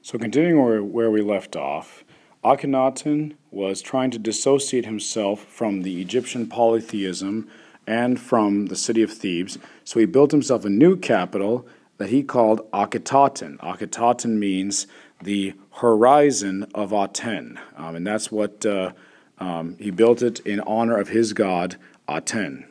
So continuing where we left off, Akhenaten was trying to dissociate himself from the Egyptian polytheism and from the city of Thebes. So he built himself a new capital that he called Akhenaten. Akhenaten means the horizon of Aten, and that's what he built it in honor of his god Aten.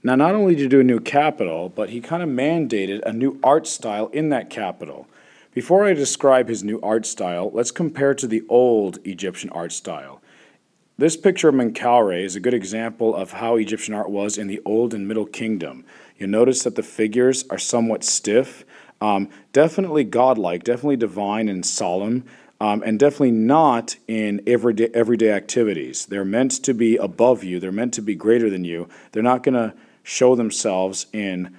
Now, not only did he do a new capital, but he kind of mandated a new art style in that capital. Before I describe his new art style, let's compare to the old Egyptian art style. This picture of Menkaure is a good example of how Egyptian art was in the Old and Middle Kingdom. You'll notice that the figures are somewhat stiff, definitely godlike, definitely divine and solemn, and definitely not in everyday activities. They're meant to be above you. They're meant to be greater than you. They're not going to show themselves in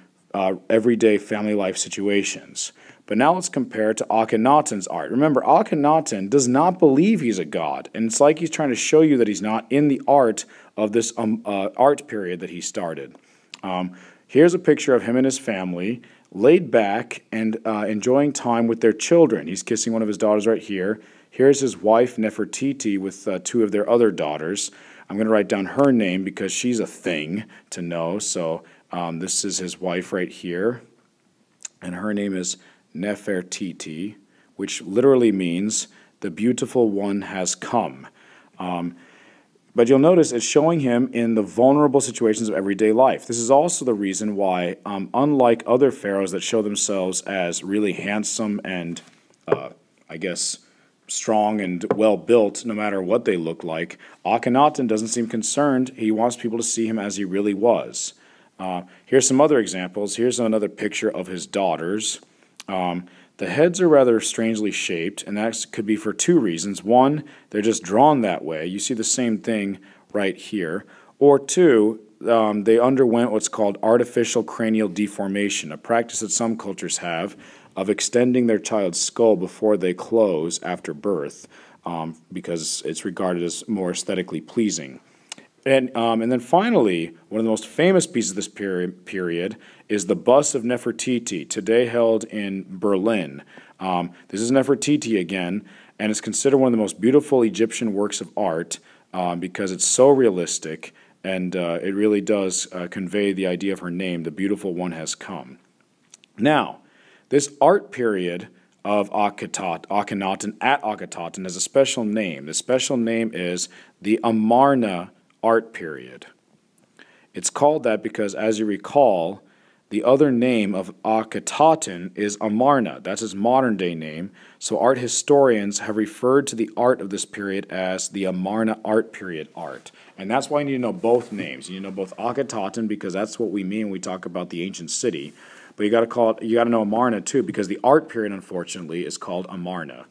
everyday family life situations. But now let's compare to Akhenaten's art. Remember, Akhenaten does not believe he's a god, and it's like he's trying to show you that he's not in the art of this art period that he started. Here's a picture of him and his family, laid back and enjoying time with their children. He's kissing one of his daughters right here. Here's his wife, Nefertiti, with two of their other daughters. I'm going to write down her name because she's a thing to know. So this is his wife right here, and her name is Nefertiti, which literally means the beautiful one has come. But you'll notice it's showing him in the vulnerable situations of everyday life. This is also the reason why, unlike other pharaohs that show themselves as really handsome and, I guess, strong and well-built no matter what they look like, Akhenaten doesn't seem concerned. He wants people to see him as he really was. Here's some other examples. Here's another picture of his daughters. The heads are rather strangely shaped, and that could be for two reasons. One, they're just drawn that way. You see the same thing right here. Or two, they underwent what's called artificial cranial deformation, a practice that some cultures have of extending their child's skull before they close after birth, because it's regarded as more aesthetically pleasing. And then finally, one of the most famous pieces of this period is the bust of Nefertiti, today held in Berlin. This is Nefertiti again, and it's considered one of the most beautiful Egyptian works of art because it's so realistic, and it really does convey the idea of her name, the beautiful one has come. Now, this art period of Akhenaten at Akhenaten has a special name. The special name is the Amarna art period. It's called that because, as you recall, the other name of Akhenaten is Amarna. That's his modern-day name. So art historians have referred to the art of this period as the Amarna art period art. And that's why you need to know both names. You need to know both Akhenaten because that's what we mean when we talk about the ancient city. But you got to know Amarna too because the art period, unfortunately, is called Amarna.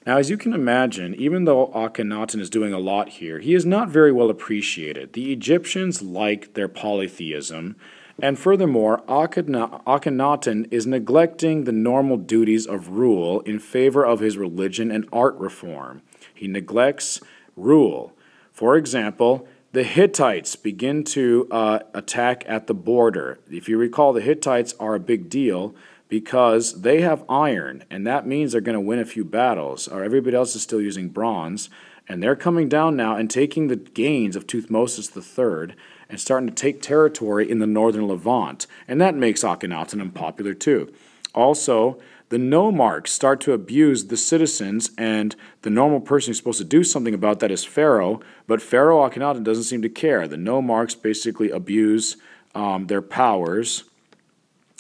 Now, as you can imagine, even though Akhenaten is doing a lot here, he is not very well appreciated. The Egyptians like their polytheism, and furthermore, Akhenaten is neglecting the normal duties of rule in favor of his religion and art reform. He neglects rule. For example, the Hittites begin to attack at the border. If you recall, the Hittites are a big deal because they have iron, and that means they're going to win a few battles, or everybody else is still using bronze, and they're coming down now and taking the gains of Thutmosis III and starting to take territory in the northern Levant, and that makes Akhenaten unpopular too. Also, the nomarchs start to abuse the citizens, and the normal person who's supposed to do something about that is Pharaoh, but Pharaoh Akhenaten doesn't seem to care. The nomarchs basically abuse their powers,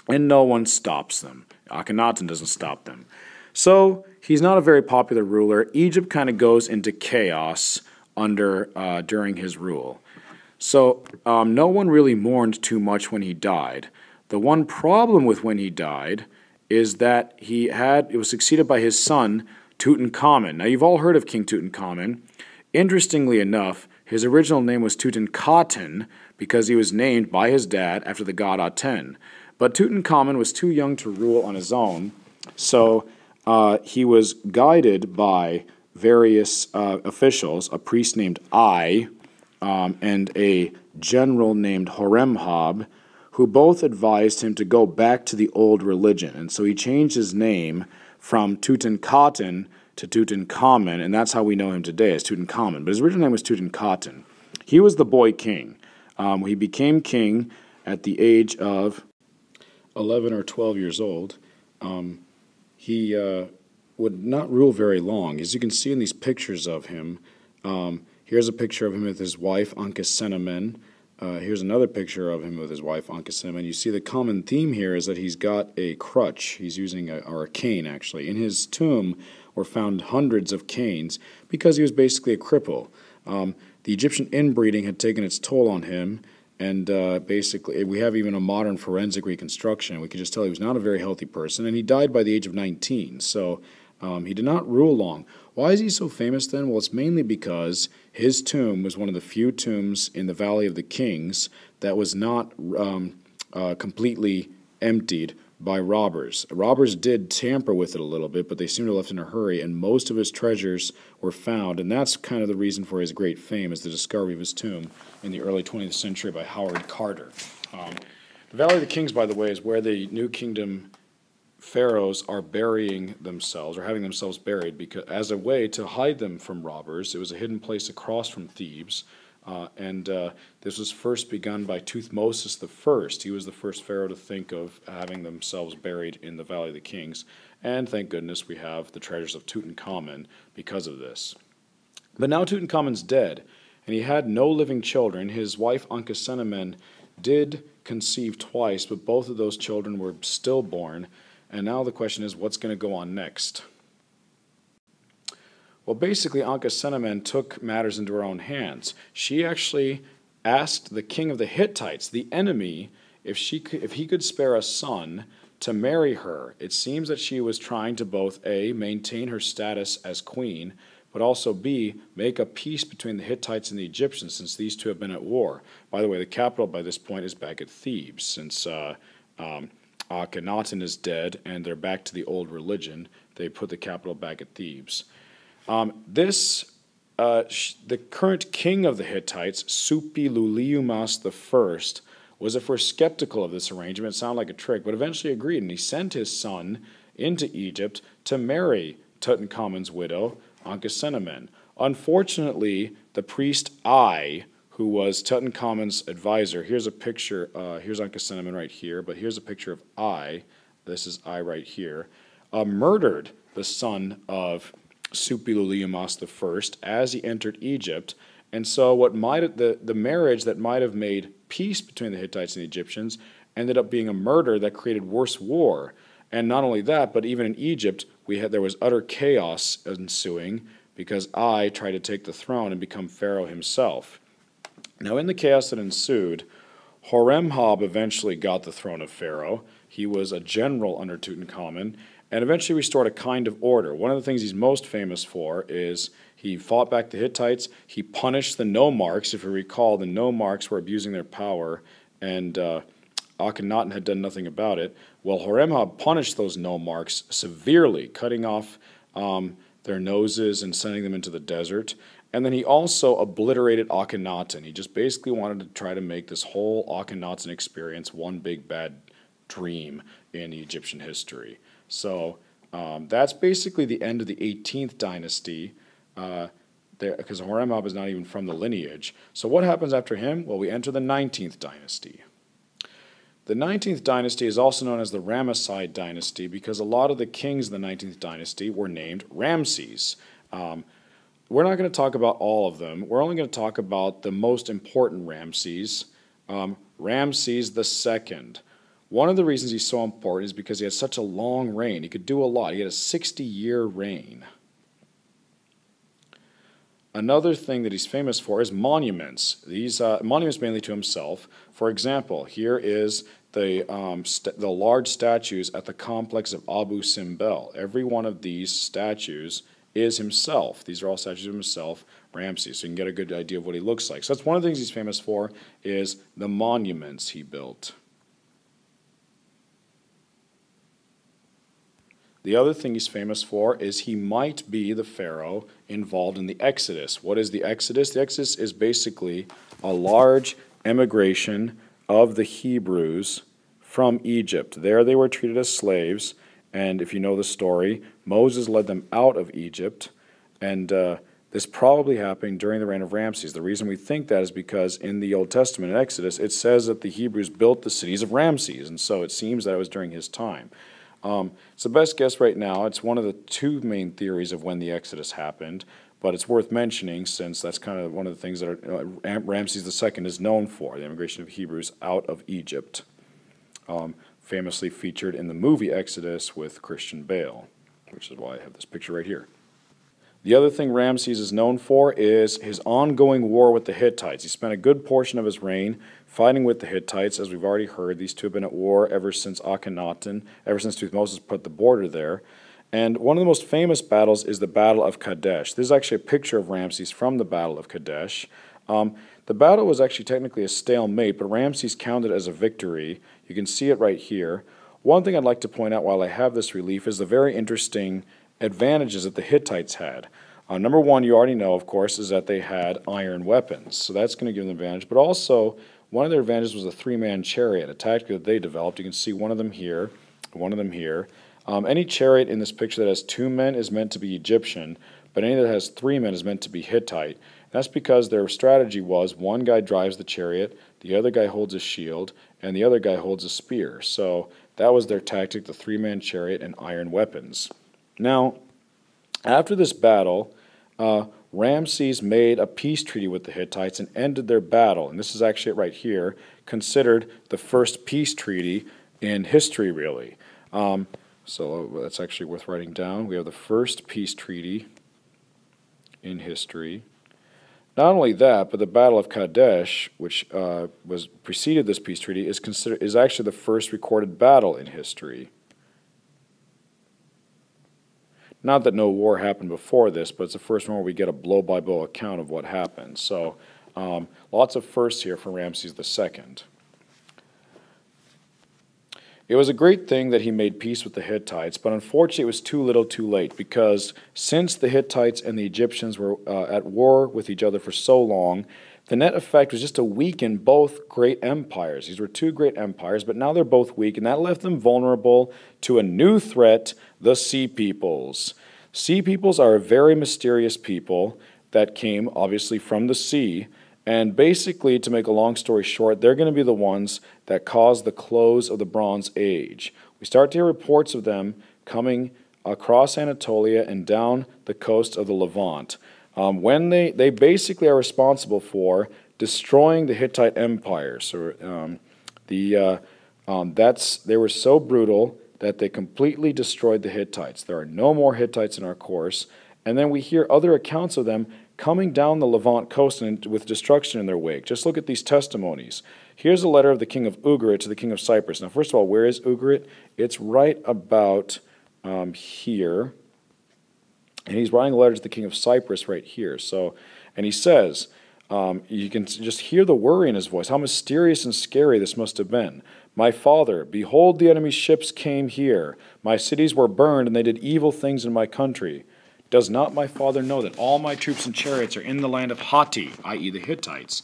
and no one stops them. Akhenaten doesn't stop them. So he's not a very popular ruler. Egypt kind of goes into chaos during his rule. So no one really mourned too much when he died. The one problem with when he died is that it was succeeded by his son, Tutankhamun. Now, you've all heard of King Tutankhamun. Interestingly enough, his original name was Tutankhaten because he was named by his dad after the god Aten. But Tutankhamun was too young to rule on his own, so he was guided by various officials, a priest named Ai and a general named Horemhab, who both advised him to go back to the old religion. And so he changed his name from Tutankhaten to Tutankhamen, and that's how we know him today as Tutankhamen. But his original name was Tutankhaten. He was the boy king. He became king at the age of 11 or 12 years old. He would not rule very long. As you can see in these pictures of him, here's a picture of him with his wife, Akhenaten. Here's another picture of him with his wife, Akhenaten. You see the common theme here is that he's got a crutch. He's using or a cane, actually. In his tomb were found hundreds of canes because he was basically a cripple. The Egyptian inbreeding had taken its toll on him, and basically we have even a modern forensic reconstruction. We can just tell he was not a very healthy person, and he died by the age of 19. So he did not rule long. Why is he so famous then? Well, it's mainly because his tomb was one of the few tombs in the Valley of the Kings that was not completely emptied by robbers. Robbers did tamper with it a little bit, but they seemed to have left in a hurry, and most of his treasures were found, and that's kind of the reason for his great fame, is the discovery of his tomb in the early 20th century by Howard Carter. The Valley of the Kings, by the way, is where the New Kingdom pharaohs are burying themselves, or having themselves buried, because as a way to hide them from robbers. It was a hidden place across from Thebes, and this was first begun by Thutmose I. He was the first pharaoh to think of having themselves buried in the Valley of the Kings, and thank goodness we have the treasures of Tutankhamen because of this. But now Tutankhamun's dead, and he had no living children. His wife Akhenaten did conceive twice, but both of those children were stillborn. And now the question is, what's going to go on next? Well, basically, Akhenaten took matters into her own hands. She actually asked the king of the Hittites, the enemy, if he could spare a son to marry her. It seems that she was trying to both A, maintain her status as queen, but also B, make a peace between the Hittites and the Egyptians, since these two have been at war. By the way, the capital by this point is back at Thebes, since Akhenaten is dead, and they're back to the old religion. They put the capital back at Thebes. The current king of the Hittites, Suppiluliumas I, was at first skeptical of this arrangement. It sounded like a trick, but eventually agreed, and he sent his son into Egypt to marry Tutankhamun's widow, Akhenaten. Unfortunately, the priest Ai, who was Tutankhamun's advisor. Here's a picture, here's Akhenaten right here, but here's a picture of Ai. This is Ai right here. Murdered the son of Suppiluliumas I as he entered Egypt. And so the marriage that might have made peace between the Hittites and the Egyptians ended up being a murder that created worse war. And not only that, but even in Egypt, there was utter chaos ensuing because Ai tried to take the throne and become pharaoh himself. Now, in the chaos that ensued, Horemheb eventually got the throne of Pharaoh. He was a general under Tutankhamun, and eventually restored a kind of order. One of the things he's most famous for is he fought back the Hittites. He punished the nomarchs. If you recall, the nomarchs were abusing their power, and Akhenaten had done nothing about it. Well, Horemheb punished those nomarchs severely, cutting off their noses and sending them into the desert. And then he also obliterated Akhenaten. He just basically wanted to try to make this whole Akhenaten experience one big bad dream in Egyptian history. So that's basically the end of the 18th dynasty, because Horemheb is not even from the lineage. So what happens after him? Well, we enter the 19th dynasty. The 19th dynasty is also known as the Ramesside dynasty because a lot of the kings in the 19th dynasty were named Ramses. We're not going to talk about all of them. We're only going to talk about the most important Ramses, Ramses II. One of the reasons he's so important is because he had such a long reign. He could do a lot. He had a 60-year reign. Another thing that he's famous for is monuments. These monuments mainly to himself. For example, here is the large statues at the complex of Abu Simbel. Every one of these statues is himself. These are all statues of himself, Ramses, so you can get a good idea of what he looks like. So that's one of the things he's famous for, is the monuments he built. The other thing he's famous for is he might be the pharaoh involved in the Exodus. What is the Exodus? The Exodus is basically a large emigration of the Hebrews from Egypt. There they were treated as slaves, and if you know the story, Moses led them out of Egypt, and this probably happened during the reign of Ramses. The reason we think that is because in the Old Testament, in Exodus, it says that the Hebrews built the cities of Ramses, and so it seems that it was during his time. It's the best guess right now. It's one of the two main theories of when the Exodus happened, but it's worth mentioning since that's kind of one of the things that Ramses II is known for, the immigration of Hebrews out of Egypt. Famously featured in the movie Exodus with Christian Bale, which is why I have this picture right here. The other thing Ramses is known for is his ongoing war with the Hittites. He spent a good portion of his reign fighting with the Hittites. As we've already heard, these two have been at war ever since Akhenaten, ever since Moses put the border there. And one of the most famous battles is the Battle of Kadesh. This is actually a picture of Ramses from the Battle of Kadesh. The battle was actually technically a stalemate, but Ramses counted it as a victory. You can see it right here. One thing I'd like to point out while I have this relief is the very interesting advantages that the Hittites had. Number one, you already know, of course, is that they had iron weapons. So that's going to give them an advantage. But also, one of their advantages was a three-man chariot, a tactic that they developed. You can see one of them here, one of them here. Any chariot in this picture that has two men is meant to be Egyptian, but any that has three men is meant to be Hittite. That's because their strategy was one guy drives the chariot, the other guy holds a shield, and the other guy holds a spear. So that was their tactic, the three-man chariot and iron weapons. Now, after this battle, Ramses made a peace treaty with the Hittites and ended their battle. And this is actually right here, considered the first peace treaty in history, really. So that's actually worth writing down. We have the first peace treaty in history. Not only that, but the Battle of Kadesh, which was preceded this peace treaty, is actually the first recorded battle in history. Not that no war happened before this, but it's the first one where we get a blow-by-blow account of what happened. So lots of firsts here for Ramses II. It was a great thing that he made peace with the Hittites, but unfortunately it was too little too late, because since the Hittites and the Egyptians were at war with each other for so long, the net effect was just to weaken both great empires. These were two great empires, but now they're both weak, and that left them vulnerable to a new threat, the Sea Peoples. Sea Peoples are a very mysterious people that came, obviously, from the sea. And basically, to make a long story short, they're going to be the ones that caused the close of the Bronze Age. We start to hear reports of them coming across Anatolia and down the coast of the Levant. When they basically are responsible for destroying the Hittite Empire. So they were so brutal that they completely destroyed the Hittites. There are no more Hittites in our course. And then we hear other accounts of them coming down the Levant coast and with destruction in their wake. Just look at these testimonies. Here's a letter of the king of Ugarit to the king of Cyprus. Now, first of all, where is Ugarit? It's right about here. And he's writing a letter to the king of Cyprus right here. So, and he says, you can just hear the worry in his voice. How mysterious and scary this must have been. My father, behold, the enemy's ships came here. My cities were burned, and they did evil things in my country. Does not my father know that all my troops and chariots are in the land of Hatti, i.e. the Hittites?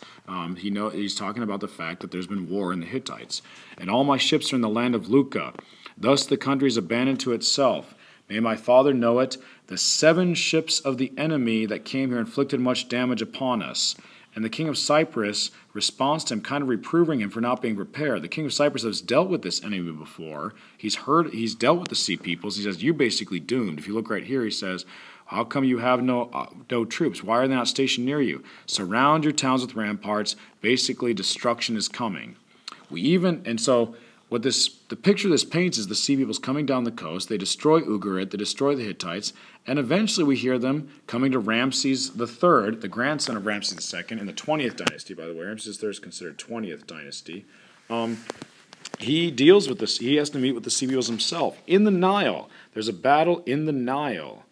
He's talking about the fact that there's been war in the Hittites. And all my ships are in the land of Luca. Thus the country is abandoned to itself. May my father know it. The 7 ships of the enemy that came here inflicted much damage upon us. And the king of Cyprus responds to him, kind of reproving him for not being prepared. The king of Cyprus has dealt with this enemy before. He's dealt with the Sea Peoples. He says, you're basically doomed. If you look right here, he says, how come you have no troops? Why are they not stationed near you? Surround your towns with ramparts. Basically, destruction is coming. The picture this paints is the Sea Peoples coming down the coast. They destroy Ugarit, they destroy the Hittites, and eventually we hear them coming to Ramses III, the grandson of Ramses II, in the 20th dynasty, by the way. Ramses III is considered 20th dynasty. He deals with this. He has to meet with the Sea Peoples himself in the Nile. There's a battle in the Nile.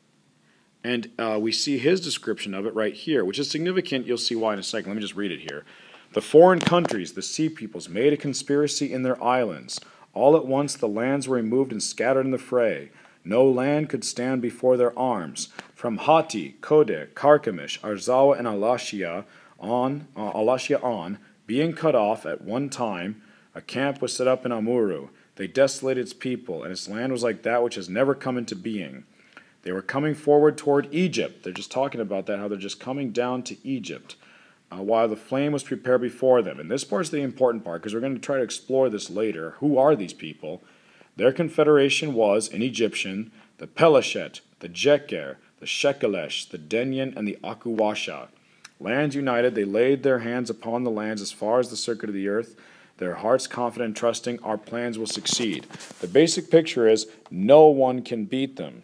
And we see his description of it right here, which is significant. You'll see why in a second. Let me just read it here. The foreign countries, the Sea Peoples, made a conspiracy in their islands. All at once the lands were removed and scattered in the fray. No land could stand before their arms. From Hatti, Kode, Carchemish, Arzawa, and Alashia on, being cut off at one time, A camp was set up in Amuru. They desolated its people, and its land was like that which has never come into being. They were coming forward toward Egypt. They're just talking about that, how they're just coming down to Egypt, while the flame was prepared before them. And this part's the important part, because we're going to try to explore this later. Who are these people? Their confederation was, in Egyptian, the Peleshet, the Jeker, the Shekelesh, the Denyen, and the Akuwasha. Lands united, they laid their hands upon the lands as far as the circuit of the earth, their hearts confident and trusting our plans will succeed. The basic picture is no one can beat them.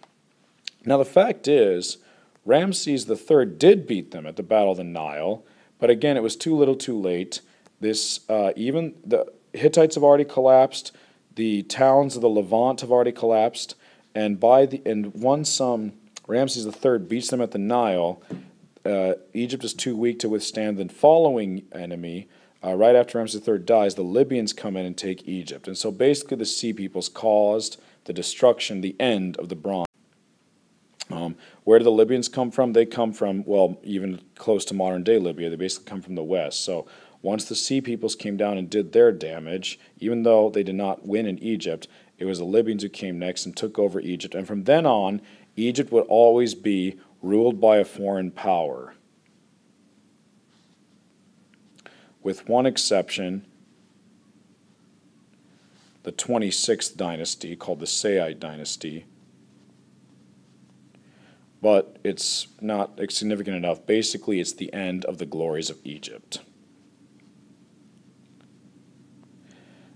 Now the fact is, Ramses III did beat them at the Battle of the Nile, but again it was too little too late. Even the Hittites have already collapsed, the towns of the Levant have already collapsed, and once Ramses III beats them at the Nile, Egypt is too weak to withstand the following enemy. Right after Ramses III dies, the Libyans come in and take Egypt. And so basically the Sea Peoples caused the destruction, the end of the Bronze. Where do the Libyans come from? They come from, well, even close to modern-day Libya. They basically come from the west. So once the Sea Peoples came down and did their damage, even though they did not win in Egypt, it was the Libyans who came next and took over Egypt. And from then on, Egypt would always be ruled by a foreign power, with one exception, the 26th dynasty, called the Saite dynasty. But it's not significant enough. Basically, it's the end of the glories of Egypt.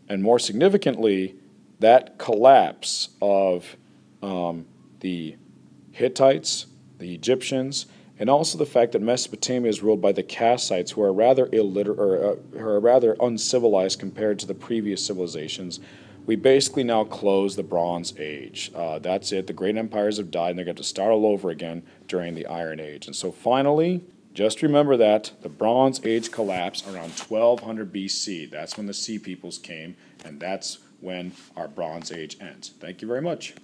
And more significantly, that collapse of the Hittites, the Egyptians, and also the fact that Mesopotamia is ruled by the Kassites, who are rather who are rather uncivilized compared to the previous civilizations. We basically now close the Bronze Age. That's it. The great empires have died, and they're going to have to start all over again during the Iron Age. And so finally, just remember that the Bronze Age collapsed around 1200 BC. That's when the Sea Peoples came, and that's when our Bronze Age ends. Thank you very much.